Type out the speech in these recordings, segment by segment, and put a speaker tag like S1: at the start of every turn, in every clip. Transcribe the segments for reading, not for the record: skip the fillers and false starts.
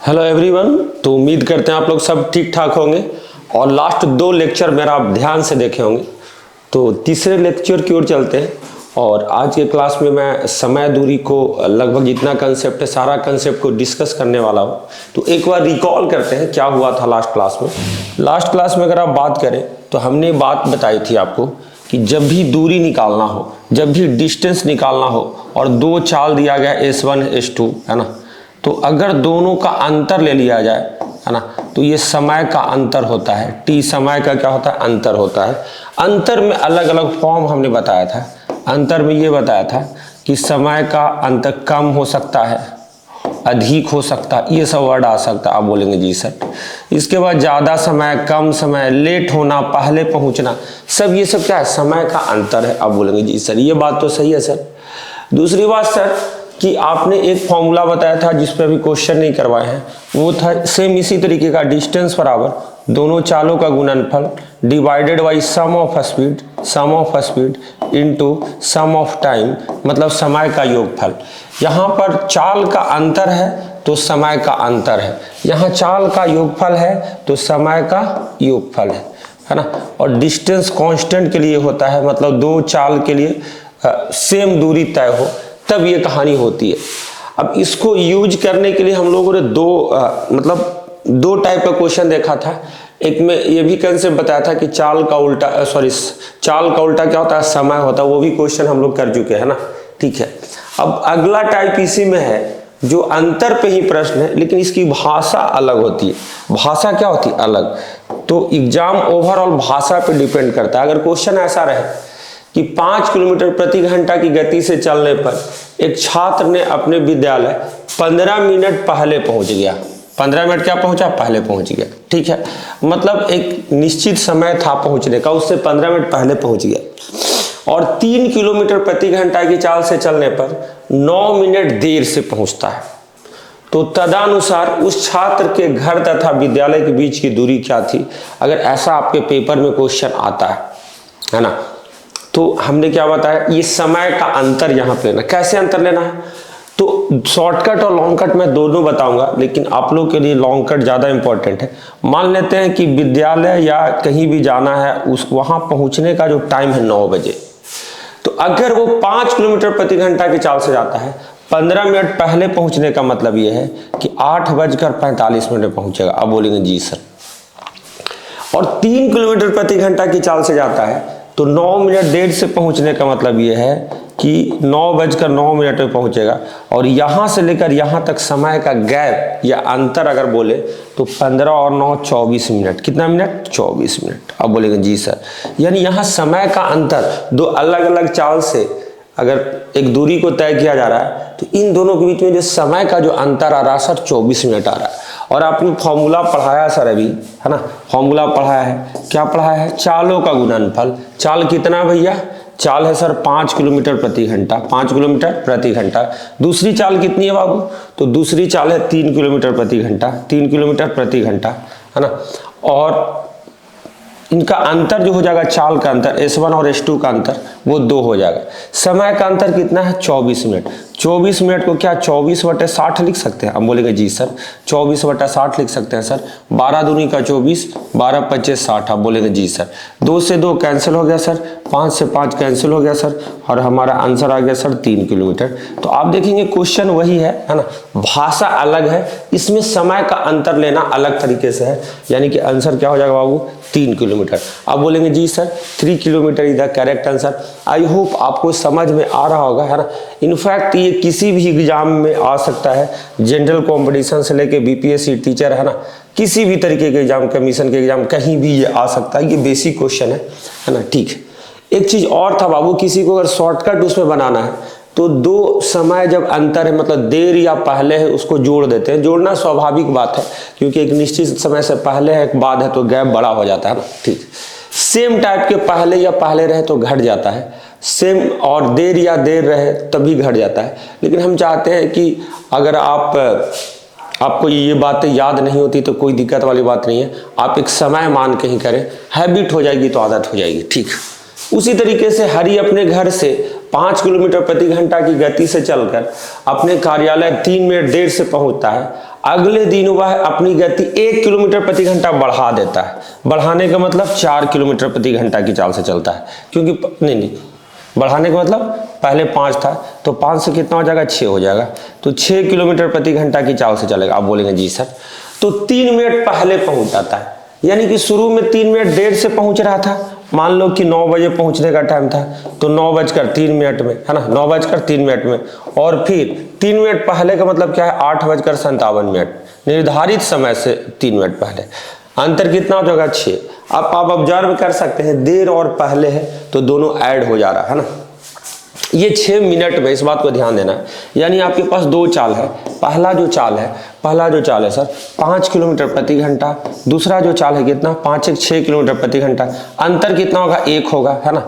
S1: Hello everyone. तो उम्मीद करते हैं आप लोग सब ठीक ठाक होंगे और लास्ट 2 लेक्चर मेरा आप ध्यान से देखे होंगे। तो तीसरे लेक्चर की ओर चलते हैं और आज के क्लास में मैं समय दूरी को लगभग जितना कंसेप्ट है सारा कंसेप्ट को डिस्कस करने वाला हूँ। तो एक बार रिकॉल करते हैं क्या हुआ था लास्ट क्लास में। लास्ट क्लास में अगर आप बात करें तो हमने बात बताई थी आपको कि जब भी दूरी निकालना हो, जब भी डिस्टेंस निकालना हो और 2 चाल दिया गया S1 S2 है ना, तो अगर दोनों का अंतर ले लिया जाए है ना, तो ये समय का अंतर होता है। टी समय का क्या होता है? अंतर होता है। अंतर में अलग अलग फॉर्म हमने बताया था। अंतर में ये बताया था कि समय का अंतर कम हो सकता है, अधिक हो सकता है, ये सब वर्ड आ सकता है। आप बोलेंगे जी सर। इसके बाद ज़्यादा समय, कम समय, लेट होना, पहले पहुंचना, सब ये सब क्या है? समय का अंतर है। आप बोलेंगे जी सर ये बात तो सही है सर। दूसरी बात सर कि आपने एक फॉर्मूला बताया था जिस पे अभी क्वेश्चन नहीं करवाए हैं, वो था सेम इसी तरीके का, डिस्टेंस बराबर दोनों चालों का गुणनफल divided by sum of speed into sum of time, मतलब समय का योगफल। यहाँ पर चाल का अंतर है तो समय का अंतर है, यहाँ चाल का योगफल है तो समय का योगफल है ना। और डिस्टेंस कांस्टेंट के लिए होता है, मतलब 2 चाल के लिए सेम दूरी तय हो तब ये कहानी होती है। अब इसको यूज करने के लिए हम लोगों ने दो टाइप का क्वेश्चन देखा था। एक में ये भी कंसेप्ट बताया था कि चाल का उल्टा क्या होता है? समय होता है। वो भी क्वेश्चन हम लोग कर चुके हैं ना, ठीक है। अब अगला टाइप इसी में है जो अंतर पे ही प्रश्न है, लेकिन इसकी भाषा अलग होती है। भाषा क्या होती है? अलग। तो एग्जाम ओवरऑल भाषा पे डिपेंड करता है। अगर क्वेश्चन ऐसा रहे कि 5 किलोमीटर प्रति घंटा की गति से चलने पर एक छात्र ने अपने विद्यालय 15 मिनट पहले पहुंच गया। 15 मिनट क्या पहुंचा? पहले पहुंच गया, ठीक है। मतलब एक निश्चित समय था पहुंचने का, उससे 15 मिनट पहले पहुंच गया। और 3 किलोमीटर प्रति घंटा की चाल से चलने पर 9 मिनट देर से पहुंचता है। तो तदनुसार उस छात्र के घर तथा विद्यालय के बीच की दूरी क्या थी? अगर ऐसा आपके पेपर में क्वेश्चन आता है ना, तो हमने क्या बताया? ये समय का अंतर यहाँ पे लेना। कैसे अंतर लेना है? तो शॉर्टकट और लॉन्ग कट मैं दोनों बताऊंगा, लेकिन आप लोग के लिए लॉन्ग कट ज़्यादा इंपॉर्टेंट है। मान लेते हैं कि विद्यालय या कहीं भी जाना है, उस वहाँ पहुँचने का जो टाइम है 9 बजे। तो अगर वो 5 किलोमीटर प्रति घंटा की चाल से जाता है, 15 मिनट पहले पहुँचने का मतलब ये है कि 8:45 में पहुँचेगा। अब बोलेंगे जी सर। और 3 किलोमीटर प्रति घंटा की चाल से जाता है तो 9 मिनट देर से पहुंचने का मतलब ये है कि 9:09 में पहुंचेगा। और यहाँ से लेकर यहाँ तक समय का गैप या अंतर अगर बोले तो 15 और 9 24 मिनट। कितना मिनट? 24 मिनट। अब बोलेंगे जी सर। यानी यहाँ समय का अंतर 2 अलग अलग चाल से अगर एक दूरी को तय किया जा रहा है तो इन दोनों के बीच में जो समय का जो अंतर आ रहा है सर 24 मिनट आ रहा है। और आपने फॉर्मूला पढ़ाया सर अभी, है ना, फॉर्मूला पढ़ाया है। क्या पढ़ाया है? चालों का गुणनफल। चाल कितना भैया? चाल है सर 5 किलोमीटर प्रति घंटा, 5 किलोमीटर प्रति घंटा। दूसरी चाल कितनी है बाबू? तो दूसरी चाल है 3 किलोमीटर प्रति घंटा, 3 किलोमीटर प्रति घंटा, है ना। और इनका अंतर जो हो जाएगा, चाल का अंतर S1 और S2 का अंतर वो 2 हो जाएगा। समय का अंतर कितना है? 24 मिनट। 24 मिनट को क्या 24/60 लिख सकते हैं? हम बोलेंगे जी सर 24/60 लिख सकते हैं सर। 12 दूनी का 24, 12×5 60। आप बोलेंगे जी सर। 2 से 2 कैंसिल हो गया सर, 5 से 5 कैंसिल हो गया सर, और हमारा आंसर आ गया सर 3 किलोमीटर। तो आप देखेंगे क्वेश्चन वही है ना, भाषा अलग है, इसमें समय का अंतर लेना अलग तरीके से है। यानी कि आंसर क्या हो जाएगा बाबू? 3 किलोमीटर। आप बोलेंगे जी sir 3 kilometre is the correct answer. I hope आपको समझ में आ रहा होगा, है ना। इनफैक्ट ये किसी भी एग्जाम में आ सकता है, जनरल कंपटीशन से लेके बीपीएससी टीचर, है ना, किसी भी तरीके के एग्जाम, कमीशन के एग्जाम, कहीं भी ये आ सकता है। ये बेसिक क्वेश्चन है ना, ठीक है। एक चीज और था बाबू, किसी को अगर शॉर्टकट उसमें बनाना है तो 2 समय जब अंतर है, मतलब देर या पहले है, उसको जोड़ देते हैं। जोड़ना स्वाभाविक बात है क्योंकि एक निश्चित समय से पहले है, एक बाद है, तो गैप बड़ा हो जाता है ना, ठीक। सेम टाइप के पहले या पहले रहे तो घट जाता है, सेम और देर या देर रहे तभी घट जाता है। लेकिन हम चाहते हैं कि अगर आपको ये बातें याद नहीं होती तो कोई दिक्कत वाली बात नहीं है, आप एक समय मान के ही करें, हैबिट हो जाएगी तो आदत हो जाएगी, ठीक। उसी तरीके से हरि अपने घर से 5 किलोमीटर प्रति घंटा की गति से चलकर अपने कार्यालय 3 मिनट देर से पहुंचता है। अगले दिन वह अपनी गति 1 किलोमीटर प्रति घंटा बढ़ा देता है। बढ़ाने का मतलब 4 किलोमीटर प्रति घंटा की चाल से चलता है, क्योंकि नहीं बढ़ाने का मतलब पहले 5 था तो 5 से कितना हो जाएगा, 6 हो जाएगा, तो 6 किलोमीटर प्रति घंटा की चाल से चलेगा। आप बोलेंगे जी सर, तो 3 मिनट पहले पहुंच जाता है, यानी कि शुरू में 3 मिनट देर से पहुंच रहा था। मान लो कि 9 बजे पहुंचने का टाइम था, तो 9:03 में, है ना, 9:03 में, और फिर 3 मिनट पहले का मतलब क्या है, 8:57 निर्धारित समय से 3 मिनट पहले। अंतर कितना हो जाएगा, 6। अब आप ऑब्जर्व कर सकते हैं, देर और पहले है तो दोनों ऐड हो जा रहा है ना। ये 6 मिनट में, इस बात को ध्यान देना है। यानी आपके पास 2 चाल है। पहला जो चाल है सर 5 किलोमीटर प्रति घंटा, दूसरा जो चाल है कितना, 5 1 6 किलोमीटर प्रति घंटा। अंतर कितना होगा, 1 होगा, है ना,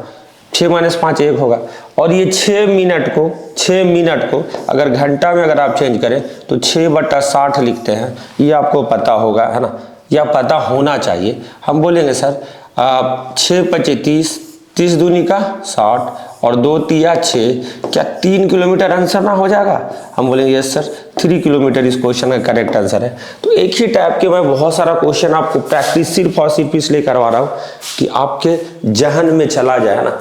S1: 6 - 5 1 होगा। और ये 6 मिनट को अगर घंटा में अगर आप चेंज करें तो 6/60 लिखते हैं। ये आपको पता होगा, है ना, या पता होना चाहिए। हम बोलेंगे सर 6 × 25 30, 30 दूनी का 60 और 2 तिया 6, क्या 3 किलोमीटर आंसर ना हो जाएगा? हम बोलेंगे यस सर, 3 किलोमीटर इस क्वेश्चन का करेक्ट आंसर है। तो एक ही टाइप के मैं बहुत सारा क्वेश्चन आपको प्रैक्टिस सिर्फ और सिर्फ इसलिए करवा रहा हूँ कि आपके जहन में चला जाए, ना,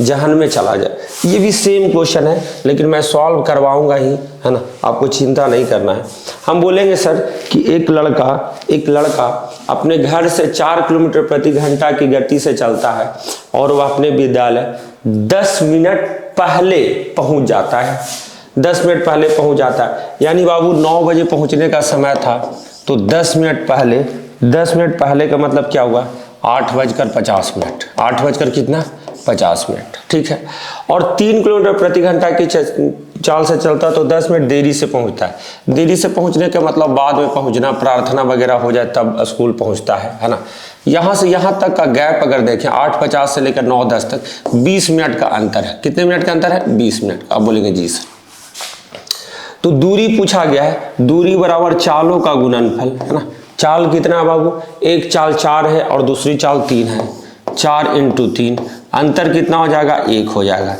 S1: जहन में चला जाए। ये भी सेम क्वेश्चन है, लेकिन मैं सॉल्व करवाऊंगा ही, है ना, आपको चिंता नहीं करना है। हम बोलेंगे सर कि एक लड़का अपने घर से 4 किलोमीटर प्रति घंटा की गति से चलता है और वह अपने विद्यालय 10 मिनट पहले पहुंच जाता है। 10 मिनट पहले पहुंच जाता है, यानी बाबू 9 बजे पहुंचने का समय था, तो 10 मिनट पहले का मतलब क्या हुआ, 8:50। 8:50, ठीक है। और 3 किलोमीटर प्रति घंटा की चाल से चलता तो 10 मिनट देरी से पहुंचता है। देरी से पहुंचने का मतलब बाद में पहुंचना, प्रार्थना वगैरह हो जाए तब स्कूल पहुंचता है ना। यहाँ से यहाँ तक का गैप अगर देखें, 8:50 से लेकर 9:10 तक 20 मिनट का अंतर है। कितने मिनट का अंतर है, 20 मिनट। आप बोलेंगे जी सर। तो दूरी पूछा गया है, दूरी बराबर चालों का गुणनफल, है ना। चाल कितना है बाबू, एक चाल 4 है और दूसरी चाल 3 है, 4 × 3, अंतर कितना हो जाएगा, 1 हो जाएगा।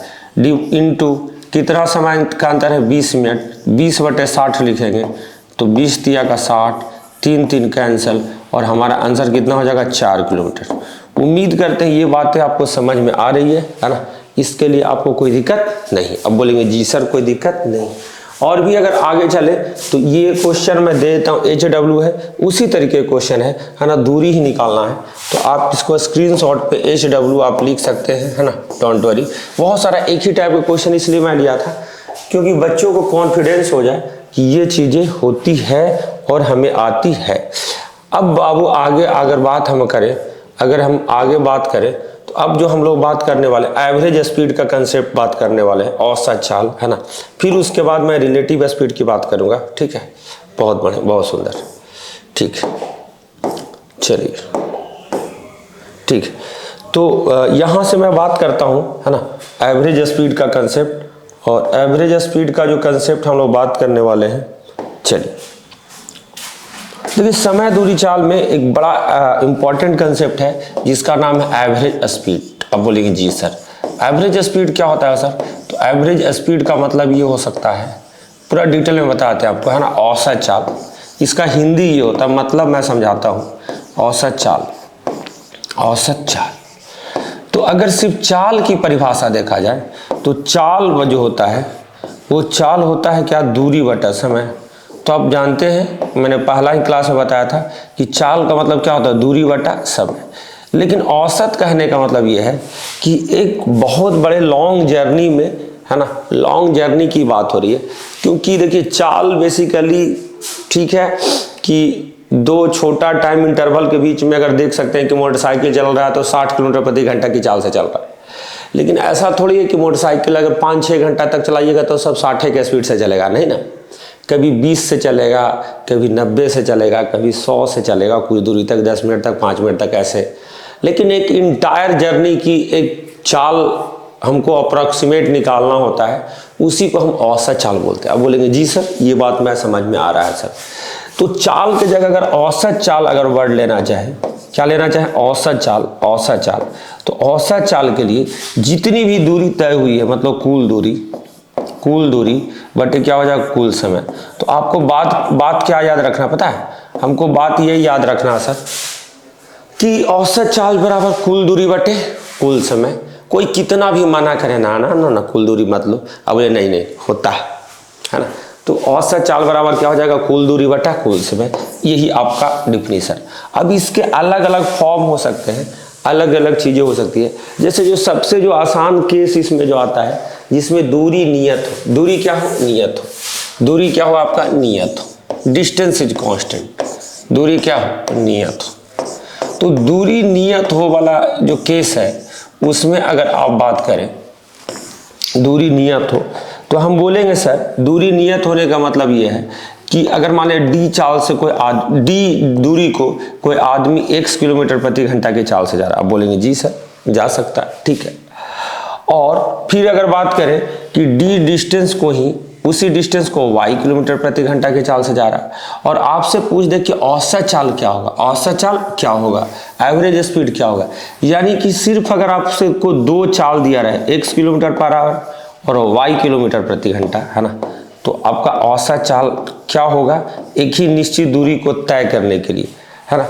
S1: इंटू कितना समय का अंतर है, 20 मिनट, 20/60 लिखेंगे तो 20 तिया का 60, 3 3 कैंसिल, और हमारा आंसर कितना हो जाएगा, 4 किलोमीटर। उम्मीद करते हैं ये बातें आपको समझ में आ रही है ना। इसके लिए आपको कोई दिक्कत नहीं। अब बोलेंगे जी सर कोई दिक्कत नहीं। और भी अगर आगे चले तो ये क्वेश्चन मैं दे देता हूँ, HW है, उसी तरीके क्वेश्चन है ना, दूरी ही निकालना है। तो आप इसको स्क्रीनशॉट पे HW आप लिख सकते हैं, है ना, डोंट वरी। बहुत सारा एक ही टाइप का क्वेश्चन इसलिए मैं लिया था क्योंकि बच्चों को कॉन्फिडेंस हो जाए कि ये चीज़ें होती है और हमें आती है। अब बाबू आगे अगर बात हम करें, अगर हम आगे बात करें तो अब जो हम लोग बात करने वाले एवरेज स्पीड का कंसेप्ट बात करने वाले हैं, औसत चाल, है ना। फिर उसके बाद मैं रिलेटिव स्पीड की बात करूंगा, ठीक है। बहुत बढ़िया, बहुत सुंदर, ठीक है, चलिए, ठीक है। तो यहाँ से मैं बात करता हूँ, है ना, एवरेज स्पीड का कंसेप्ट। और एवरेज स्पीड का जो कंसेप्ट हम लोग बात करने वाले हैं, चलिए देखिए, समय दूरी चाल में एक बड़ा इंपॉर्टेंट कंसेप्ट है जिसका नाम है एवरेज स्पीड। अब बोलेंगे जी सर एवरेज स्पीड क्या होता है सर? तो एवरेज स्पीड का मतलब ये हो सकता है, पूरा डिटेल में बताते हैं आपको, है ना, औसत चाल। इसका हिंदी ये होता है, मतलब मैं समझाता हूँ, औसत चाल। औसत चाल तो अगर सिर्फ चाल की परिभाषा देखा जाए तो चाल जो होता है वो चाल होता है क्या, दूरी बटा समय। तो आप जानते हैं, मैंने पहला ही क्लास में बताया था कि चाल का मतलब क्या होता है, दूरी बटा समय। लेकिन औसत कहने का मतलब ये है कि एक बहुत बड़े लॉन्ग जर्नी में, है ना, लॉन्ग जर्नी की बात हो रही है। क्योंकि देखिए चाल बेसिकली ठीक है कि 2 छोटा टाइम इंटरवल के बीच में अगर देख सकते हैं कि मोटरसाइकिल चल रहा है तो 60 किलोमीटर प्रति घंटा की चाल से चल रहा है। लेकिन ऐसा थोड़ी है कि मोटरसाइकिल अगर 5-6 घंटा तक चलाइएगा तो सब 60 के स्पीड से चलेगा, नहीं ना। कभी 20 से चलेगा, कभी 90 से चलेगा, कभी 100 से चलेगा, कुछ दूरी तक, 10 मिनट तक, 5 मिनट तक, ऐसे। लेकिन एक इंटायर जर्नी की एक चाल हमको अप्रॉक्सीमेट निकालना होता है, उसी को हम औसत चाल बोलते हैं। अब बोलेंगे जी सर ये बात मैं समझ में आ रहा है सर। तो चाल की जगह अगर औसत चाल अगर वर्ड लेना चाहे, क्या लेना चाहे, औसत चाल। औसत चाल तो औसत चाल के लिए जितनी भी दूरी तय हुई है, मतलब कुल दूरी, कुल दूरी बटे क्या हो जाएगा, कुल समय। तो आपको बात क्या याद रखना पता है, हमको बात यही याद रखना सर कि औसत चाल बराबर कुल दूरी बटे कुल समय। कोई कितना भी मना करे ना ना ना ना कुल दूरी मत लो, अब ये नहीं होता है ना। तो औसत चाल बराबर क्या हो जाएगा, कुल दूरी बटा कुल समय। यही आपका डिफिनीशन। अब इसके अलग अलग फॉर्म हो सकते हैं, अलग अलग चीज़ें हो सकती है। जैसे जो सबसे जो आसान केस इसमें जो आता है, जिसमें दूरी नियत हो, दूरी क्या हो, नियत हो, दूरी क्या हो आपका, नियत हो, डिस्टेंस इज कांस्टेंट, दूरी क्या हो, नियत हो। तो दूरी नियत हो वाला जो केस है उसमें अगर आप बात करें दूरी नियत हो, तो हम बोलेंगे सर दूरी नियत होने का मतलब ये है कि अगर मान लें डी चाल से डी दूरी को कोई आदमी x किलोमीटर प्रति घंटा की चाल से जा रहा है, आप बोलेंगे जी सर जा सकता है, ठीक है। और फिर अगर बात करें कि डी डिस्टेंस को ही, उसी डिस्टेंस को y किलोमीटर प्रति घंटा की चाल से जा रहा है, और आपसे पूछ दे कि औसत चाल क्या होगा, औसत चाल क्या होगा, एवरेज स्पीड क्या होगा, यानी कि सिर्फ अगर आपसे को दो चाल दिया रहे, x किलोमीटर पर आवर और y किलोमीटर प्रति घंटा, है ना, तो आपका औसत चाल क्या होगा, एक ही निश्चित दूरी को तय करने के लिए, है ना।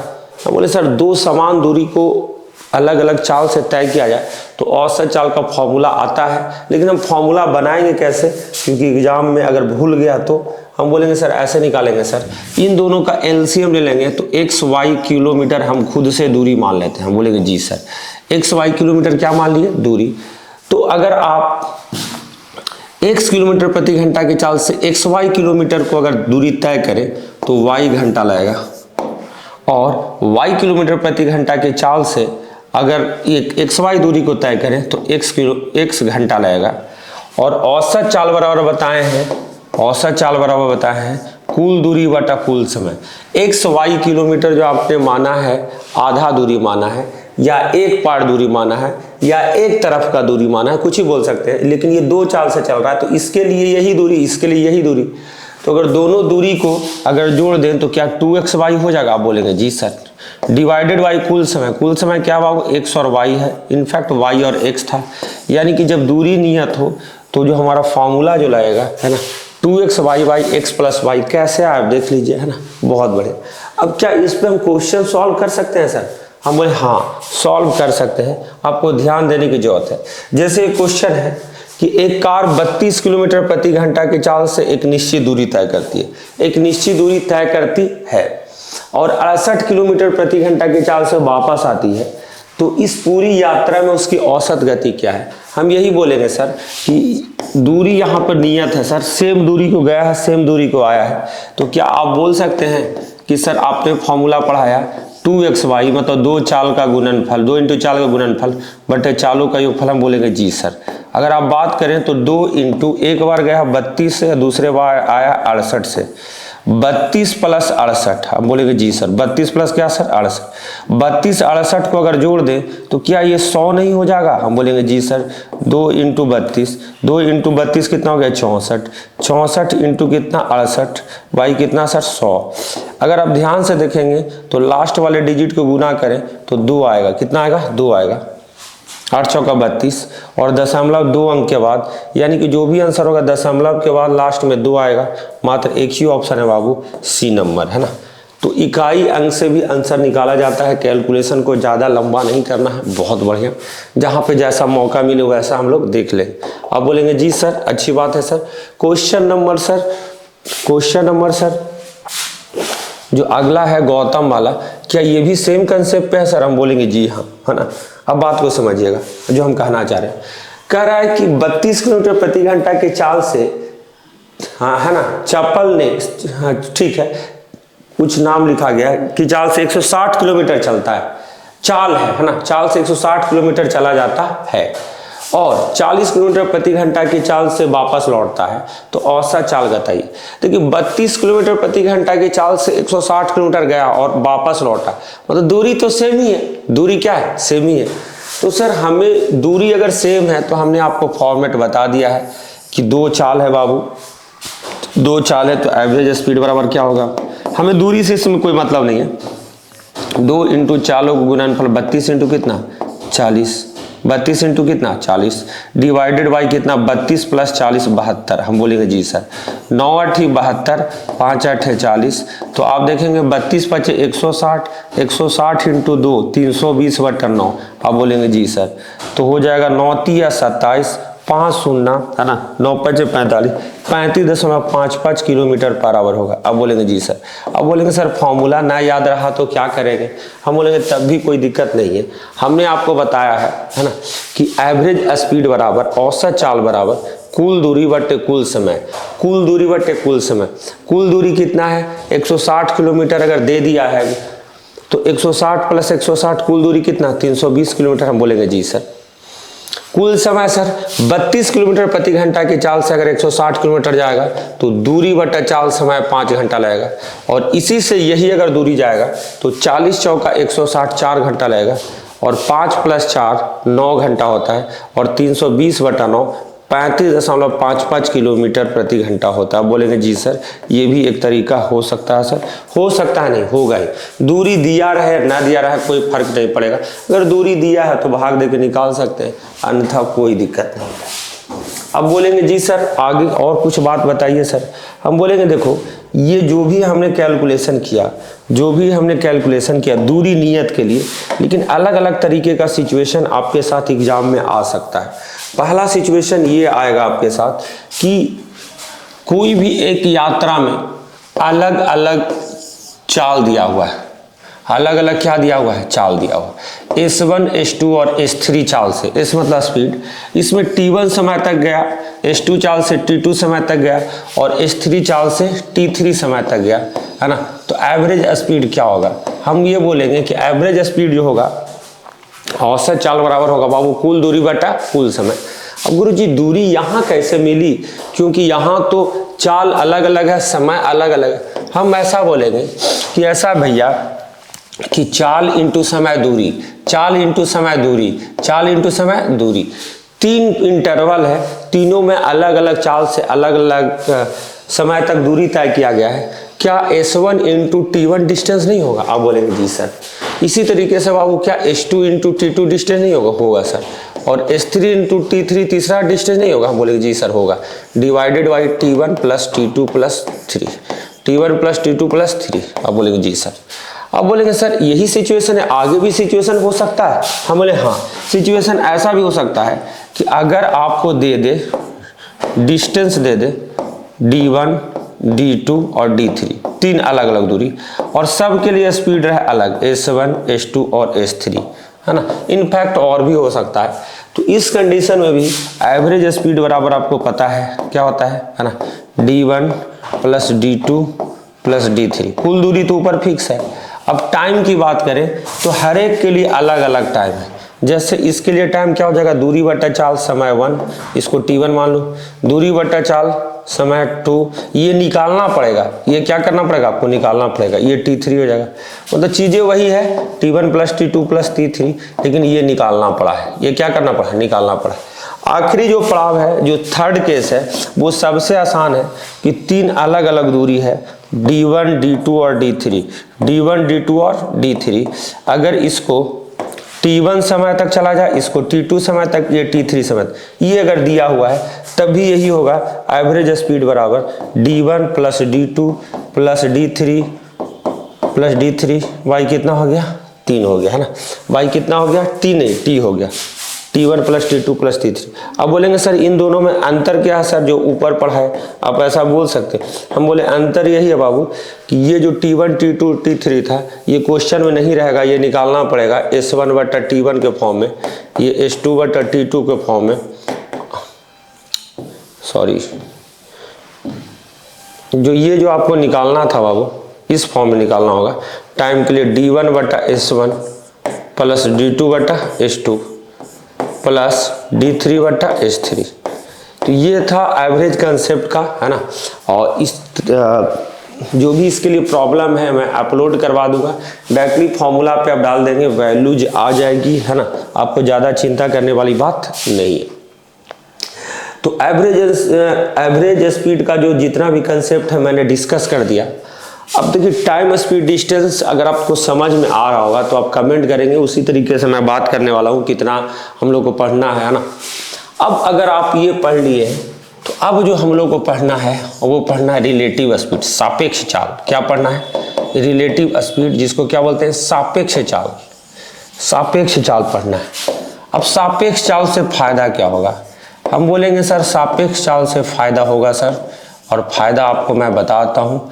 S1: हम बोले सर दो समान दूरी को अलग अलग चाल से तय किया जाए तो औसत चाल का फॉर्मूला आता है, लेकिन हम फॉर्मूला बनाएंगे कैसे, क्योंकि एग्जाम में अगर भूल गया तो हम बोलेंगे सर ऐसे निकालेंगे सर, इन दोनों का एलसीएम ले लेंगे तो एक्स वाई किलोमीटर हम खुद से दूरी मान लेते हैं। हम बोलेंगे जी सर एक्स वाई किलोमीटर क्या मान लिए, दूरी। तो अगर आप x किलोमीटर प्रति घंटा की चाल से एक्स वाई किलोमीटर को अगर दूरी तय करें तो y घंटा लगेगा, और y किलोमीटर प्रति घंटा की चाल से अगर एक एक्स वाई दूरी को तय करें तो x घंटा लगेगा। और औसत चाल बराबर बताए हैं, औसत चाल बराबर बताए हैं कुल दूरी बटा कुल समय। एक्स वाई किलोमीटर जो आपने माना है, आधा दूरी माना है, या एक पार्ट दूरी माना है, या एक तरफ का दूरी माना है, कुछ ही बोल सकते हैं, लेकिन ये दो चाल से चल रहा है तो इसके लिए यही दूरी, इसके लिए यही दूरी। तो अगर दोनों दूरी को अगर जोड़ दें तो क्या 2xy हो जाएगा, आप बोलेंगे जी सर, डिवाइडेड बाई कुल समय क्या होगा, x और y है, इनफैक्ट y और x था, यानी कि जब दूरी नियत हो तो जो हमारा फॉर्मूला जो लगेगा, है ना, 2xy by x plus Y, कैसे आप देख लीजिए, है ना, बहुत बढ़िया। अब क्या इस पर हम क्वेश्चन सॉल्व कर सकते हैं सर, हम बोले हाँ सॉल्व कर सकते हैं, आपको ध्यान देने की जरूरत है। जैसे क्वेश्चन है कि एक कार 32 किलोमीटर प्रति घंटा की चाल से एक निश्चित दूरी तय करती है, एक निश्चित दूरी तय करती है और 68 किलोमीटर प्रति घंटा की चाल से वापस आती है, तो इस पूरी यात्रा में उसकी औसत गति क्या है। हम यही बोलेंगे सर कि दूरी यहाँ पर नियत है सर, सेम दूरी को गया है, सेम दूरी को आया है, तो क्या आप बोल सकते हैं कि सर आपने फॉर्मूला पढ़ाया 2xy मतलब दो चाल का गुणनफल, 2 इंटू चाल का गुणनफल बटे चालों का योगफल, हम बोलेंगे जी सर। अगर आप बात करें तो 2 इंटू, एक बार गया 32 से, दूसरे बार आया 68 से, 32 प्लस 68, हम बोलेंगे जी सर, 32 प्लस क्या सर 68, 32 68 को अगर जोड़ दें तो क्या ये 100 नहीं हो जाएगा, हम बोलेंगे जी सर। 2 इंटू 32, 2 इंटू 32 कितना हो गया 64, 64 इंटू कितना 68, बाई कितना सर 100। अगर आप ध्यान से देखेंगे तो लास्ट वाले डिजिट को गुना करें तो 2 आएगा, कितना आएगा 2 आएगा, 8 चौका 32 और दशमलव 2 अंक के बाद, यानी कि जो भी आंसर होगा दशमलव के बाद लास्ट में 2 आएगा, मात्र एक ही ऑप्शन है बाबू, सी नंबर, है ना। तो इकाई अंक से भी आंसर निकाला जाता है, कैलकुलेशन को ज़्यादा लंबा नहीं करना है, बहुत बढ़िया। जहाँ पे जैसा मौका मिले वैसा हम लोग देख लें। आप बोलेंगे जी सर अच्छी बात है सर। क्वेश्चन नंबर सर जो अगला है गौतम वाला, क्या ये भी सेम कंसेप्ट पे है सर, हम बोलेंगे जी हाँ, है ना। अब बात को समझिएगा जो हम कहना चाह रहे हैं, कह रहा है कि 32 किलोमीटर प्रति घंटा के चाल से, हाँ है ना, चप्पल ने, हाँ ठीक है, कुछ नाम लिखा गया है कि चाल से 160 किलोमीटर चलता है, चाल है ना, चाल से 160 किलोमीटर चला जाता है और 40 किलोमीटर प्रति घंटा की चाल से वापस लौटता है, तो औसत चाल बताइए। देखिए 32 किलोमीटर प्रति घंटा की चाल से 160 किलोमीटर गया और वापस लौटा, मतलब दूरी तो सेम ही है, दूरी क्या है सेम ही है। तो सर हमें दूरी अगर सेम है तो हमने आपको फॉर्मेट बता दिया है कि दो चाल है बाबू, दो चाल है तो एवरेज स्पीड बराबर क्या होगा, हमें दूरी से इसमें कोई मतलब नहीं है। 2 इंटू चालों का गुणनफल 32 इंटू कितना 40, 32 इंटू कितना 40 डिवाइडेड बाई कितना 32 प्लस 40 72। हम बोलेंगे जी सर 9 8 72 5 8 40। तो आप देखेंगे 32 पचे 160 160 इंटू 2 320/9। आप बोलेंगे जी सर तो हो जाएगा 9 3 27 5 शून्य है ना 9 5 45 35.55 किलोमीटर पर आवर होगा। अब बोलेंगे जी सर। अब बोलेंगे सर फॉर्मूला ना याद रहा तो क्या करेंगे। हम बोलेंगे तब भी कोई दिक्कत नहीं है। हमने आपको बताया है ना कि एवरेज स्पीड बराबर औसत चाल बराबर कुल दूरी बटे कुल समय। कुल दूरी बटे कुल समय। कुल दूरी कितना है 160 किलोमीटर अगर दे दिया है तो 160 प्लस 160 कुल दूरी कितना 320 किलोमीटर। हम बोलेंगे जी सर। कुल समय सर 32 किलोमीटर प्रति घंटा की चाल से अगर 160 किलोमीटर जाएगा तो दूरी बटा चाल समय 5 घंटा लगेगा। और इसी से यही अगर दूरी जाएगा तो 40 चौका 160 4 घंटा लगेगा। और 5 प्लस 4 9 घंटा होता है। और 320/9 35.55 किलोमीटर प्रति घंटा होता है। बोलेंगे जी सर ये भी एक तरीका हो सकता है। सर हो सकता है नहीं होगा ही। दूरी दिया रहे ना दिया रहे कोई फर्क नहीं पड़ेगा। अगर दूरी दिया है तो भाग दे के निकाल सकते हैं अन्यथा कोई दिक्कत नहीं है। अब बोलेंगे जी सर आगे और कुछ बात बताइए सर। हम बोलेंगे देखो ये जो भी हमने कैलकुलेशन किया दूरी नियत के लिए, लेकिन अलग अलग तरीके का सिचुएशन आपके साथ एग्जाम में आ सकता है। पहला सिचुएशन ये आएगा आपके साथ कि कोई भी एक यात्रा में अलग अलग चाल दिया हुआ है। अलग अलग क्या दिया हुआ है चाल दिया हुआ है। S1 S2 और S3 चाल से S मतलब स्पीड। इसमें T1 समय तक गया, S2 चाल से T2 समय तक गया और S3 चाल से T3 समय तक गया है ना। तो एवरेज स्पीड क्या होगा। हम ये बोलेंगे कि एवरेज स्पीड जो होगा औसत चाल बराबर होगा बाबू कुल दूरी बटा कुल समय। अब गुरुजी दूरी यहाँ कैसे मिली क्योंकि यहाँ तो चाल अलग अलग है समय अलग अलग है। हम ऐसा बोलेंगे कि ऐसा भैया कि चाल इंटू समय दूरी, चाल इंटू समय दूरी, चाल इंटू समय दूरी। 3 इंटरवल है, तीनों में अलग अलग चाल से अलग अलग समय तक दूरी तय किया गया है। क्या S1 इंटू T1 डिस्टेंस नहीं होगा। आप बोलेंगे जी सर। इसी तरीके से बाबू क्या S2 इंटू T2 डिस्टेंस नहीं होगा। होगा सर। और S3 इंटू T3 तीसरा डिस्टेंस नहीं होगा। हम बोलेंगे जी सर होगा। Divided by T1 plus T2 plus 3, T1 plus T2 plus 3। आप बोलेंगे जी सर। अब बोलेंगे सर यही सिचुएशन है आगे भी सिचुएशन हो सकता है। हम बोले हाँ सिचुएशन ऐसा भी हो सकता है कि अगर आपको दे दे डिस्टेंस दे दे D1 D2 और D3 3 अलग अलग दूरी और सब के लिए स्पीड रहे अलग S1 S2 और S3 है ना। इनफैक्ट और भी हो सकता है। तो इस कंडीशन में भी एवरेज स्पीड बराबर आपको पता है क्या होता है ना D1 plus D2 plus D3। कुल दूरी तो ऊपर फिक्स है। अब टाइम की बात करें तो हर एक के लिए अलग अलग टाइम है। जैसे इसके लिए टाइम क्या हो जाएगा दूरी बटा चाल समय 1, इसको T1 मान लो। दूरी बटा चाल समय 2, ये निकालना पड़ेगा। ये क्या करना पड़ेगा आपको निकालना पड़ेगा। ये T3 हो जाएगा। मतलब चीजें वही है T1 plus T2 plus T3, लेकिन ये निकालना पड़ा है। ये क्या करना पड़ा निकालना पड़ा। आखिरी जो पड़ाव है जो थर्ड केस है वो सबसे आसान है कि 3 अलग अलग दूरी है D1 D2 और D3, D1 D2 और D3। अगर इसको T1 समय तक चला जाए, इसको T2 समय तक, ये T3 समय तक, ये अगर दिया हुआ है तब भी यही होगा एवरेज स्पीड बराबर D1 plus D2 plus D3 plus D3 y कितना हो गया 3 हो गया है ना। y कितना हो गया T नहीं T हो गया T1 plus T2 plus T3। अब बोलेंगे सर इन दोनों में अंतर क्या है सर जो ऊपर पढ़ा है। आप ऐसा बोल सकते हैं। हम बोले अंतर यही है बाबू कि ये जो T1 T2 T3 था ये क्वेश्चन में नहीं रहेगा। ये निकालना पड़ेगा S1 बटा T1 के फॉर्म में, ये S2 बटा T2 के फॉर्म में। सॉरी जो आपको निकालना था बाबू इस फॉर्म में निकालना होगा। टाइम के लिए D1 बटा S1 प्लस D2 बटा S2 प्लस D3 बटा S3। तो ये था एवरेज कंसेप्ट का है ना। और इस जो भी इसके लिए प्रॉब्लम है मैं अपलोड करवा दूंगा। डायरेक्टली फॉर्मूला पे आप डाल देंगे वैल्यूज आ जाएगी है ना। आपको ज़्यादा चिंता करने वाली बात नहीं है। तो एवरेज स्पीड का जो जितना भी कंसेप्ट है मैंने डिस्कस कर दिया। अब देखिए टाइम स्पीड डिस्टेंस अगर आपको समझ में आ रहा होगा तो आप कमेंट करेंगे, उसी तरीके से मैं बात करने वाला हूँ कितना हम लोग को पढ़ना है ना। अब अगर आप ये पढ़ लिए तो अब जो हम लोग को पढ़ना है वो पढ़ना है रिलेटिव स्पीड, सापेक्ष चाल। क्या पढ़ना है? रिलेटिव स्पीड, जिसको क्या बोलते हैं? सापेक्ष चाल। सापेक्ष चाल पढ़ना है। अब सापेक्ष चाल से फायदा क्या होगा? हम बोलेंगे सर सापेक्ष चाल से फायदा होगा सर, और फायदा आपको मैं बताता हूँ,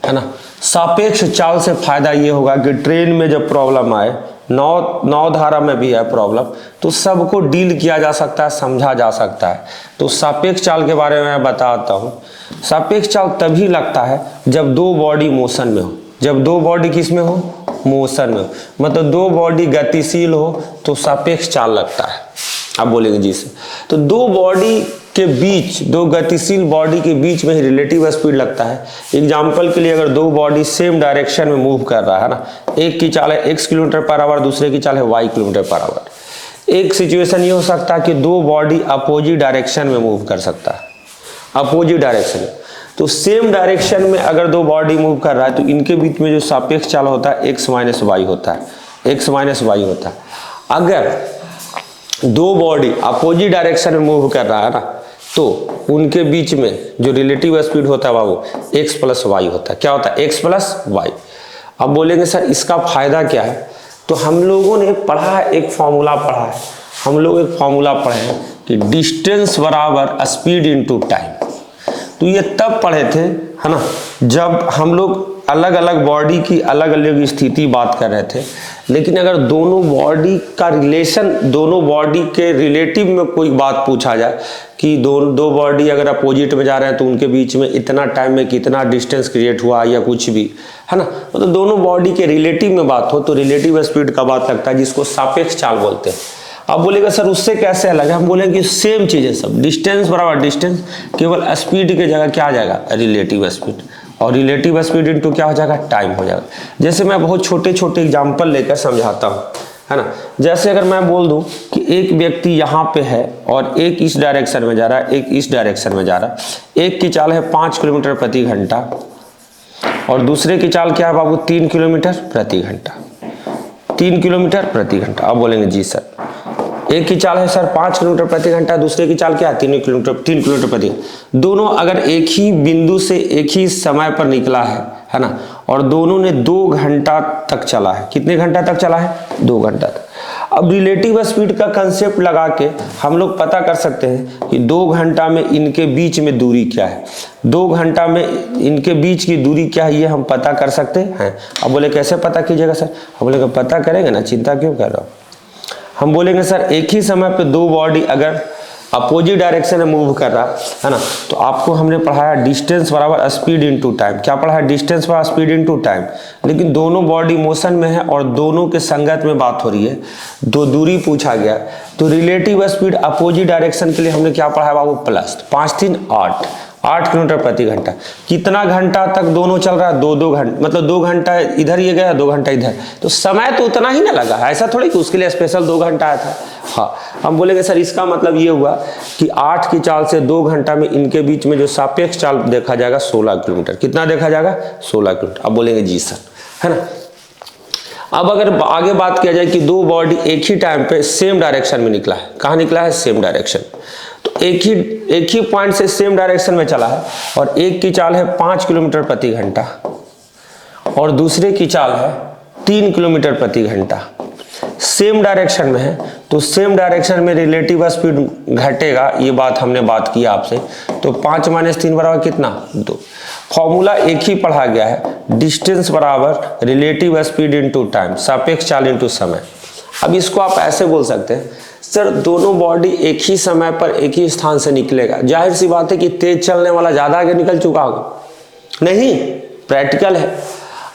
S1: है ना। सापेक्ष चाल से फायदा ये होगा कि ट्रेन में जब प्रॉब्लम आए, नौ धारा में भी है प्रॉब्लम, तो सबको डील किया जा सकता है, समझा जा सकता है। तो सापेक्ष चाल के बारे में मैं बताता हूँ। सापेक्ष चाल तभी लगता है जब दो बॉडी मोशन में हो। जब दो बॉडी किस में हो? मोशन में हो, मतलब दो बॉडी गतिशील हो तो सापेक्ष चाल लगता है। आप बोलेंगे जी सर, तो दो बॉडी के बीच, दो गतिशील बॉडी के बीच में ही रिलेटिव स्पीड लगता है। एग्जाम्पल के लिए अगर दो बॉडी सेम डायरेक्शन में मूव कर रहा है ना, एक की चाल है x किलोमीटर पर आवर, दूसरे की चाल है y किलोमीटर पर आवर। एक सिचुएशन ये हो सकता है कि दो बॉडी अपोजिट डायरेक्शन में मूव कर सकता है, अपोजिट डायरेक्शन में। तो सेम डायरेक्शन में अगर दो बॉडी मूव कर रहा है तो इनके बीच में जो सापेक्ष चाल होता है x माइनस वाई होता है, x माइनस वाई होता है। अगर दो बॉडी अपोजिट डायरेक्शन में मूव कर रहा है ना, तो उनके बीच में जो रिलेटिव स्पीड होता है वो x प्लस वाई होता है। क्या होता है? x plus y. अब बोलेंगे सर इसका फायदा क्या है? तो हम लोगों ने पढ़ा है, एक फॉर्मूला पढ़ा है, हम लोग एक फॉर्मूला पढ़े हैं कि डिस्टेंस बराबर स्पीड इनटू टाइम। तो ये तब पढ़े थे, है ना, जब हम लोग अलग अलग बॉडी की अलग अलग स्थिति बात कर रहे थे। लेकिन अगर दोनों बॉडी का रिलेशन, दोनों बॉडी के रिलेटिव में कोई बात पूछा जाए कि दो बॉडी अगर अपोजिट में जा रहे हैं तो उनके बीच में इतना टाइम में कितना डिस्टेंस क्रिएट हुआ या कुछ भी, है ना, तो दोनों बॉडी के रिलेटिव में बात हो तो रिलेटिव स्पीड का बात लगता है, जिसको सापेक्ष चाल बोलते हैं। अब बोलेगा सर उससे कैसे अलग है? हम बोलेंगे सेम चीज़ है सब, डिस्टेंस बराबर डिस्टेंस, केवल स्पीड के जगह क्या आ जाएगा? Relative speed. और रिलेटिव स्पीड इनटू क्या हो जाएगा? टाइम हो जाएगा। जैसे मैं बहुत छोटे छोटे एग्जाम्पल लेकर समझाता हूँ, है ना। जैसे अगर मैं बोल दूँ कि एक व्यक्ति यहाँ पे है और एक इस डायरेक्शन में जा रहा है, एक इस डायरेक्शन में जा रहा है। एक की चाल है 5 किलोमीटर प्रति घंटा और दूसरे की चाल क्या है बाबू? 3 किलोमीटर प्रति घंटा। 3 किलोमीटर प्रति घंटा। अब बोलेंगे जी सर एक की चाल है सर 5 किलोमीटर प्रति घंटा, दूसरे की चाल क्या है? 3 किलोमीटर प्रति। दोनों अगर एक ही बिंदु से एक ही समय पर निकला है ना, और दोनों ने 2 घंटा तक चला है। कितने घंटा तक चला है? 2 घंटा तक। अब रिलेटिव स्पीड का कंसेप्ट लगा के हम लोग पता कर सकते हैं कि 2 घंटा में इनके बीच में दूरी क्या है, 2 घंटा में इनके बीच की दूरी क्या है, ये हम पता कर सकते हैं। अब बोले कैसे पता कीजिएगा सर? हम बोलेंगे पता करेंगे ना, चिंता क्यों कर रहे हो। हम बोलेंगे सर एक ही समय पे दो बॉडी अगर अपोजिट डायरेक्शन में मूव कर रहा है ना, तो आपको हमने पढ़ाया डिस्टेंस बराबर स्पीड इनटू टाइम। क्या पढ़ा है? डिस्टेंस बराबर स्पीड इनटू टाइम। लेकिन दोनों बॉडी मोशन में है और दोनों के संगत में बात हो रही है, दो दूरी पूछा गया, तो रिलेटिव स्पीड अपोजिट डायरेक्शन के लिए हमने क्या पढ़ा है बाबू? प्लस 5 3 8 किलोमीटर प्रति घंटा। कितना घंटा तक दोनों चल रहा है? 2 घंटा, मतलब 2 घंटा इधर ये गया, 2 घंटा इधर, तो समय तो उतना ही ना लगा। ऐसा थोड़ी कि उसके लिए स्पेशल 2 घंटा आया था। हाँ, हम बोलेंगे सर इसका मतलब ये हुआ कि 8 की चाल से 2 घंटा में इनके बीच में जो सापेक्ष चाल देखा जाएगा 16 किलोमीटर। कितना देखा जाएगा? 16 किलोमीटर। अब बोलेंगे जी सर, है ना। अब अगर आगे बात किया जाए कि दो बॉडी एक ही टाइम पे सेम डायरेक्शन में निकला है, कहाँ निकला है? Same direction. तो एक ही पॉइंट से सेम डायरेक्शन में चला है और एक की चाल है 5 किलोमीटर प्रति घंटा और दूसरे की चाल है 3 किलोमीटर प्रति घंटा। सेम डायरेक्शन में है तो सेम डायरेक्शन में रिलेटिव स्पीड घटेगा, ये बात हमने बात की आपसे। तो 5 - 3 बराबर कितना? 2। फॉर्मूला एक ही पढ़ा गया है, डिस्टेंस बराबर रिलेटिव स्पीड इनटू टाइम, सापेक्ष चाल इनटू समय। अब इसको आप ऐसे बोल सकते हैं सर दोनों बॉडी एक ही समय पर एक ही स्थान से निकलेगा। जाहिर सी बात है कि तेज चलने वाला ज्यादा आगे निकल चुका होगा, नहीं, प्रैक्टिकल है।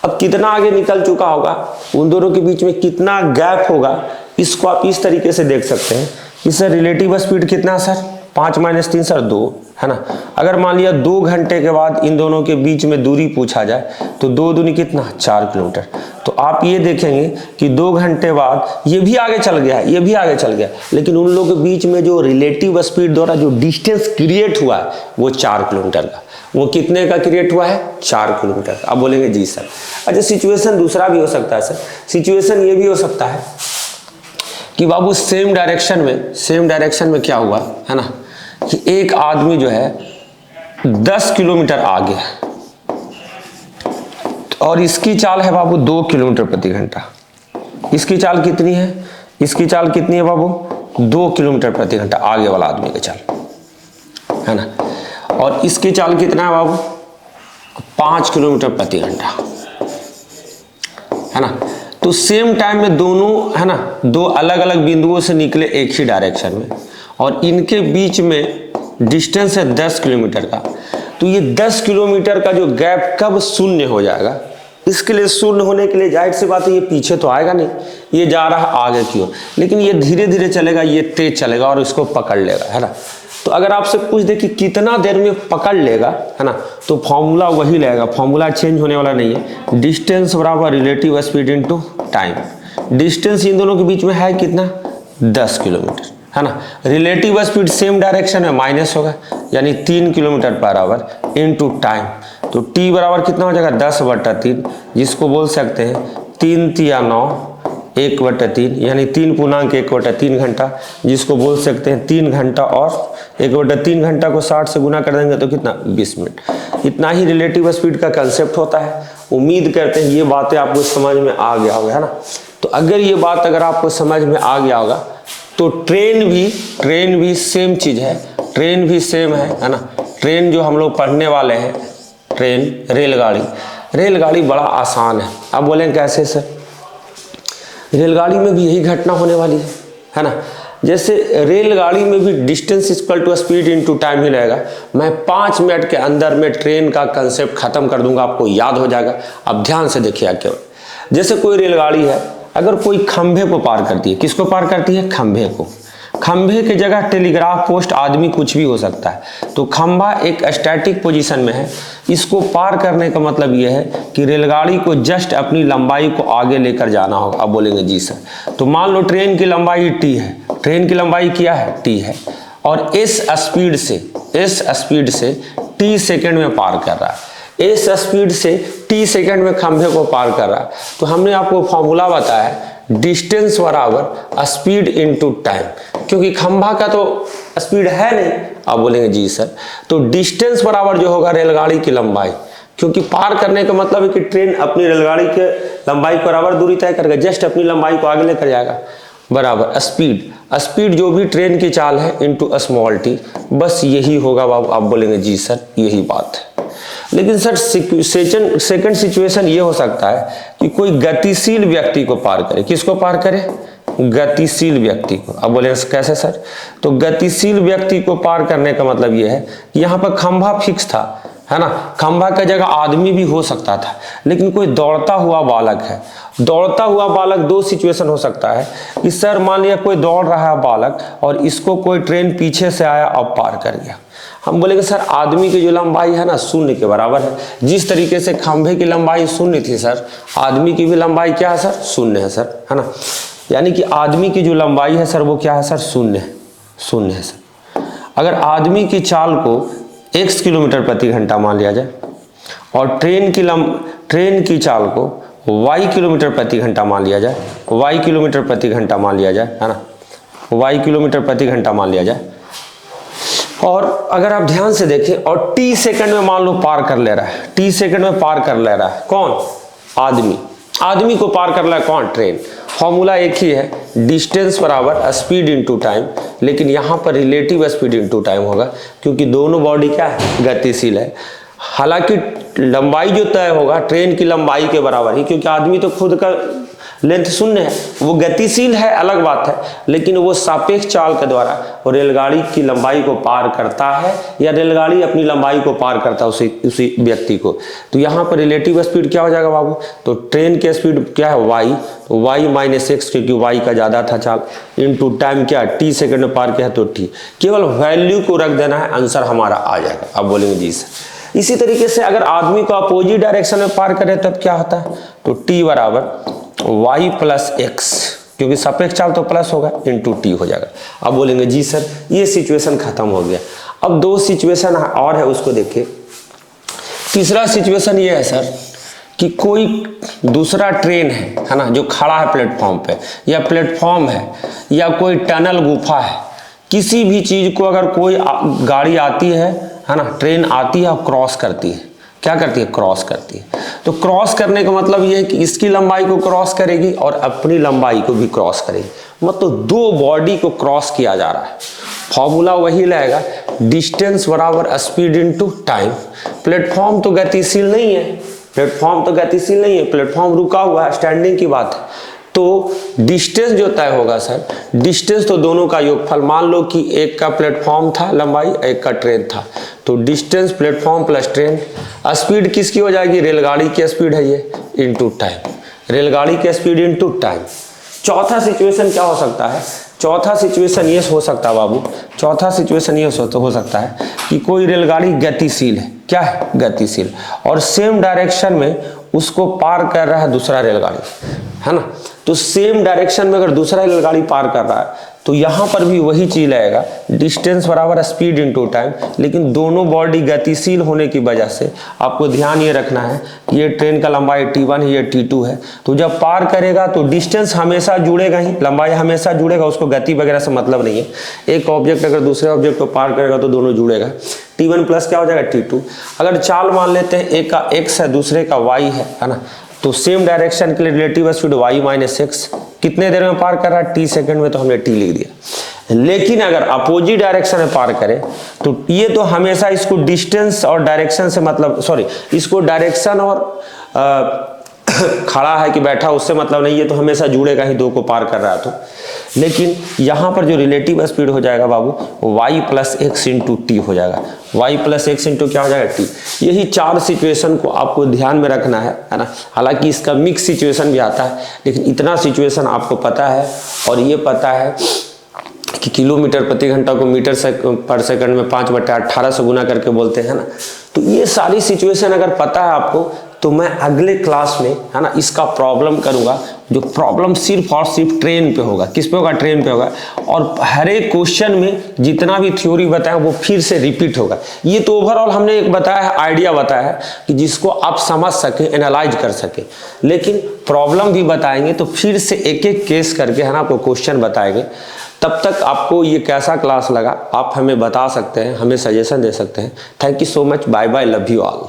S1: अब कितना आगे निकल चुका होगा, उन दोनों के बीच में कितना गैप होगा, इसको आप इस तरीके से देख सकते हैं कि सर रिलेटिव स्पीड कितना सर? 5 - 3 सर 2, है ना। अगर मान लिया 2 घंटे के बाद इन दोनों के बीच में दूरी पूछा जाए तो 2 दूनी कितना, 4 किलोमीटर। तो आप ये देखेंगे कि 2 घंटे बाद ये भी आगे चल गया है, ये भी आगे चल गया, लेकिन उन लोगों के बीच में जो रिलेटिव स्पीड द्वारा जो डिस्टेंस क्रिएट हुआ है वो 4 किलोमीटर का। वो कितने का क्रिएट हुआ है, 4 किलोमीटर का। अब बोलेंगे जी सर। अच्छा, सिचुएशन दूसरा भी हो सकता है सर। सिचुएशन ये भी हो सकता है कि बाबू सेम डायरेक्शन में क्या हुआ है ना, कि एक आदमी जो है 10 किलोमीटर आगे है और इसकी चाल है बाबू 2 किलोमीटर प्रति घंटा। इसकी चाल कितनी है, इसकी चाल कितनी है बाबू, 2 किलोमीटर प्रति घंटा आगे वाला आदमी की चाल, है ना। और इसकी चाल कितना है बाबू, 5 किलोमीटर प्रति घंटा, है ना। तो सेम टाइम में दोनों, है ना, 2 अलग अलग बिंदुओं से निकले एक ही डायरेक्शन में और इनके बीच में डिस्टेंस है 10 किलोमीटर का। तो ये 10 किलोमीटर का जो गैप कब शून्य हो जाएगा, इसके लिए शून्य होने के लिए जाहिर सी बात है ये पीछे तो आएगा नहीं, ये जा रहा आगे की ओर, लेकिन ये धीरे धीरे चलेगा, ये तेज चलेगा और इसको पकड़ लेगा, है ना। तो अगर आपसे पूछ दे कि कितना देर में पकड़ लेगा, है ना, तो फॉर्मूला वही लगेगा, फॉर्मूला चेंज होने वाला नहीं है। डिस्टेंस बराबर relative speed into time. Distance in दोनों के बीच में है कितना, 10 किलोमीटर, है ना। रिलेटिव स्पीड सेम डायरेक्शन में माइनस होगा, यानी 3 kilometre per hour into time. तो टी बराबर कितना हो जाएगा, 10/3, जिसको बोल सकते हैं 3 तिया 9, 1/3, यानी 3 पूर्णांक 1/3 घंटा, जिसको बोल सकते हैं 3 घंटा। और 1/3 घंटा को 60 से गुना कर देंगे तो कितना, 20 मिनट। इतना ही रिलेटिव स्पीड का कंसेप्ट होता है। उम्मीद करते हैं ये बातें आपको समझ में आ गया होगा, है ना। तो अगर ये बात अगर आपको समझ में आ गया होगा तो ट्रेन भी सेम चीज है, ट्रेन भी सेम है ना। ट्रेन जो हम लोग पढ़ने वाले हैं, ट्रेन, रेलगाड़ी बड़ा आसान है। अब बोलें कैसे सर, रेलगाड़ी में भी यही घटना होने वाली है ना। जैसे रेलगाड़ी में भी distance equal to speed into time ही रहेगा। मैं 5 मिनट के अंदर में ट्रेन का कंसेप्ट खत्म कर दूंगा, आपको याद हो जाएगा। अब ध्यान से देखिए केवल, जैसे कोई रेलगाड़ी है, अगर कोई खंभे को पार करती है, किसको पार करती है, खंभे को। खंभे की जगह टेलीग्राफ पोस्ट, आदमी, कुछ भी हो सकता है। तो खंभा एक स्टैटिक पोजीशन में है, इसको पार करने का मतलब यह है कि रेलगाड़ी को जस्ट अपनी लंबाई को आगे लेकर जाना होगा। अब बोलेंगे जी सर। तो मान लो ट्रेन की लंबाई टी है, ट्रेन की लंबाई क्या है, टी है, और इस स्पीड से टी सेकेंड में पार कर रहा है, इस स्पीड से टी सेकेंड में खंभे को पार कर रहा है। तो हमने आपको फॉर्मूला बताया है, डिस्टेंस बराबर स्पीड इनटू टाइम, क्योंकि खंभा का तो स्पीड है नहीं। आप बोलेंगे जी सर। तो डिस्टेंस बराबर जो होगा रेलगाड़ी की लंबाई, क्योंकि पार करने का मतलब है कि ट्रेन अपनी रेलगाड़ी के लंबाई के बराबर दूरी तय करके जस्ट अपनी लंबाई को आगे लेकर जाएगा, बराबर स्पीड जो भी ट्रेन की चाल है इनटू स्मॉल टी। बस यही होगा बाबू। आप बोलेंगे जी सर, यही बात है। लेकिन सर सेकंड सिचुएशन ये हो सकता है कि कोई गतिशील व्यक्ति को पार करे। किसको पार करे, गतिशील व्यक्ति को। अब बोले कैसे सर। तो गतिशील व्यक्ति को पार करने का मतलब ये है कि यहाँ पर खंभा फिक्स था, है ना, खंभा का जगह आदमी भी हो सकता था, लेकिन कोई दौड़ता हुआ बालक है। दौड़ता हुआ बालक, 2 सिचुएशन हो सकता है कि सर मान लिया कोई दौड़ रहा है बालक और इसको कोई ट्रेन पीछे से आया और पार कर गया। हम बोलेंगे सर आदमी की जो लंबाई है ना 0 के बराबर है। जिस तरीके से खंभे की लंबाई 0 थी सर, आदमी की भी लंबाई क्या है सर, 0 है सर, है ना। यानी कि आदमी की जो लंबाई है सर वो क्या है सर, 0 है सर। अगर आदमी की चाल को x किलोमीटर प्रति घंटा मान लिया जाए और ट्रेन की चाल को y किलोमीटर प्रति घंटा मान लिया जाए, y किलोमीटर प्रति घंटा मान लिया जाए, है ना, y किलोमीटर प्रति घंटा मान लिया जाए, और अगर आप ध्यान से देखें और t सेकंड में मान लो पार कर ले रहा है, t सेकंड में पार कर ले रहा है कौन, आदमी को पार कर रहा है कौन, ट्रेन। फॉर्मूला एक ही है, डिस्टेंस बराबर स्पीड इनटू टाइम, लेकिन यहाँ पर रिलेटिव स्पीड इनटू टाइम होगा, क्योंकि दोनों बॉडी क्या है, गतिशील है। हालांकि लंबाई जो तय होगा ट्रेन की लंबाई के बराबर ही, क्योंकि आदमी तो खुद का लेंथ शून्य है, वो गतिशील है अलग बात है, लेकिन वो सापेक्ष चाल के द्वारा वो रेलगाड़ी की लंबाई को पार करता है या रेलगाड़ी अपनी लंबाई को पार करता है उसी व्यक्ति को। तो यहाँ पर रिलेटिव स्पीड क्या हो जाएगा बाबू, तो ट्रेन की स्पीड क्या है y, तो y माइनस एक्स, क्योंकि y का ज़्यादा था चाल, इनटू टाइम क्या t सेकंड में पार किया है तो t, केवल वैल्यू को रख देना है, आंसर हमारा आ जाएगा। अब बोलेंगे जी सर। इसी तरीके से अगर आदमी को अपोजिट डायरेक्शन में पार करे तब क्या होता है, तो t बराबर y प्लस एक्स, क्योंकि सापेक्ष चाल तो प्लस होगा, इंटू टी हो जाएगा। अब बोलेंगे जी सर ये सिचुएशन खत्म हो गया। अब दो सिचुएशन और है, उसको देखिए। तीसरा सिचुएशन ये है सर कि कोई दूसरा ट्रेन है ना, जो खड़ा है प्लेटफॉर्म पे, या प्लेटफॉर्म है या कोई टनल गुफा है, किसी भी चीज को अगर कोई गाड़ी आती है ना, ट्रेन आती है और क्रॉस करती है, क्या करती है, क्रॉस करती है। तो क्रॉस करने का मतलब ये है कि इसकी लंबाई को क्रॉस करेगी और अपनी लंबाई को भी क्रॉस करेगी, मतलब दो बॉडी को क्रॉस किया जा रहा है। फॉर्मूला वही रहेगा, डिस्टेंस बराबर स्पीड इनटू टाइम। प्लेटफॉर्म तो गतिशील नहीं है, प्लेटफॉर्म तो गतिशील नहीं है, प्लेटफॉर्म रुका हुआ है, स्टैंडिंग की बात है। तो डिस्टेंस जो तय होगा सर, डिस्टेंस तो दोनों का योगफल, मान लो कि एक का प्लेटफॉर्म था लंबाई, एक का ट्रेन था, तो distance platform plus train. Speed किसकी हो जाएगी, रेलगाड़ी की स्पीड है ये, इनटू टाइम, रेलगाड़ी की स्पीड इनटू टाइम। चौथा सिचुएशन क्या हो सकता है, चौथा सिचुएशन ये हो सकता है बाबू, चौथा सिचुएशन ये हो सकता है कि कोई रेलगाड़ी गतिशील है, क्या है, गतिशील, और सेम डायरेक्शन में उसको पार कर रहा है दूसरा रेलगाड़ी, है ना। तो सेम डायरेक्शन में अगर दूसरा रेलगाड़ी पार कर रहा है तो यहाँ पर भी वही चीज लगेगा, डिस्टेंस बराबर स्पीड इनटू टाइम, लेकिन दोनों बॉडी गतिशील होने की वजह से आपको ध्यान ये रखना है कि ये ट्रेन का लंबाई t1 है, ये t2 है। तो जब पार करेगा तो डिस्टेंस हमेशा जुड़ेगा ही, लंबाई हमेशा जुड़ेगा, उसको गति वगैरह से मतलब नहीं है। एक ऑब्जेक्ट अगर दूसरे ऑब्जेक्ट को पार करेगा तो दोनों जुड़ेगा। t1 प्लस क्या हो जाएगा, t2। अगर चाल मान लेते हैं एक का x है दूसरे का y है ना, तो सेम डायरेक्शन के लिए relative speed y minus x, कितने देर में पार कर रहा है, t सेकंड में, तो हमने t लिख दिया। लेकिन अगर अपोजिट डायरेक्शन में पार करे तो ये तो हमेशा इसको डिस्टेंस और डायरेक्शन से मतलब, सॉरी, इसको डायरेक्शन और खड़ा है कि बैठा उससे मतलब नहीं, ये तो हमेशा जुड़ेगा ही, दो को पार कर रहा है तो। लेकिन यहाँ पर जो रिलेटिव स्पीड हो जाएगा बाबू, y plus x into T हो जाएगा, y प्लस एक्स इंटू क्या हो जाएगा, t। यही चार सिचुएशन को आपको ध्यान में रखना है ना। हालांकि इसका मिक्स सिचुएशन भी आता है, लेकिन इतना सिचुएशन आपको पता है, और ये पता है कि किलोमीटर प्रति घंटा को मीटर पर सेकंड में 5/18 से गुना करके बोलते हैं ना। तो ये सारी सिचुएशन अगर पता है आपको, तो मैं अगले क्लास में, है ना, इसका प्रॉब्लम करूंगा, जो प्रॉब्लम सिर्फ और सिर्फ ट्रेन पे होगा। किस पे होगा, ट्रेन पे होगा। और हर एक क्वेश्चन में जितना भी थ्योरी बताया वो फिर से रिपीट होगा। ये तो ओवरऑल हमने एक बताया है, आइडिया बताया है कि जिसको आप समझ सके, एनालाइज कर सके, लेकिन प्रॉब्लम भी बताएंगे तो फिर से एक एक केस करके, है ना, आपको क्वेश्चन बताएंगे। तब तक आपको ये कैसा क्लास लगा आप हमें बता सकते हैं, हमें सजेशन दे सकते हैं। Thank you so much, bye bye, love you all.